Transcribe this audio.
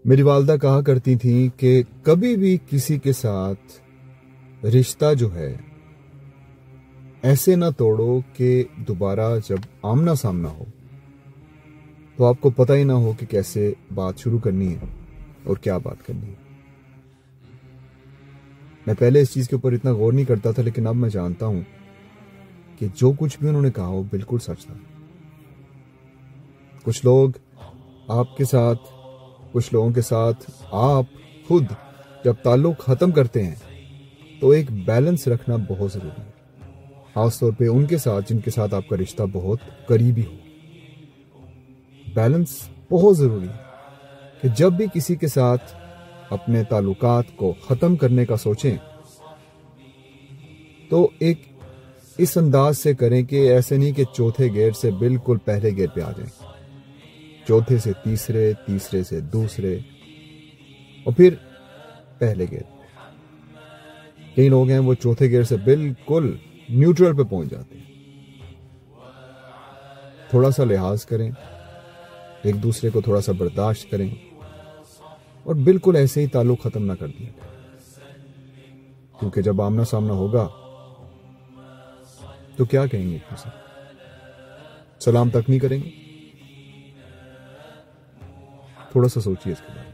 میری والدہ کہا کرتی تھیں کہ کبھی بھی کسی کے ساتھ رشتہ جو ہے ایسے نہ توڑو کہ دوبارہ جب آمنا سامنا ہو تو آپ کو پتہ ہی نہ ہو کہ کیسے بات شروع کرنی ہے اور کیا بات کرنی ہے۔ میں پہلے اس چیز کے اوپر اتنا غور نہیں کرتا تھا، لیکن اب میں جانتا ہوں کہ جو کچھ بھی انہوں نے کہا وہ بالکل سچ تھا۔ کچھ لوگ آپ کے ساتھ، کچھ لوگوں کے ساتھ آپ خود جب تعلق ختم کرتے ہیں تو ایک بیلنس رکھنا بہت ضروری ہے، خاص طور پہ ان کے ساتھ جن کے ساتھ آپ کا رشتہ بہت قریبی ہو۔ بیلنس بہت ضروری ہے کہ جب بھی کسی کے ساتھ اپنے تعلقات کو ختم کرنے کا سوچیں تو ایک اس انداز سے کریں کہ ایسے نہیں کہ چوتھے گیئر سے بالکل پہلے گیئر پہ آ جائیں، چوتھے سے تیسرے، تیسرے سے دوسرے اور پھر پہلے گیئر۔ کئی لوگ ہیں وہ چوتھے گیئر سے بالکل نیوٹرل پہ پہنچ جاتے ہیں۔ تھوڑا سا لحاظ کریں، ایک دوسرے کو تھوڑا سا برداشت کریں اور بالکل ایسے ہی تعلق ختم نہ کر دیں، کیونکہ جب آمنا سامنا ہوگا تو کیا کہیں گے ایک دوسرے؟ سلام تک نہیں کریں گے؟ تھوڑا سا سوچیے اس کے بعد۔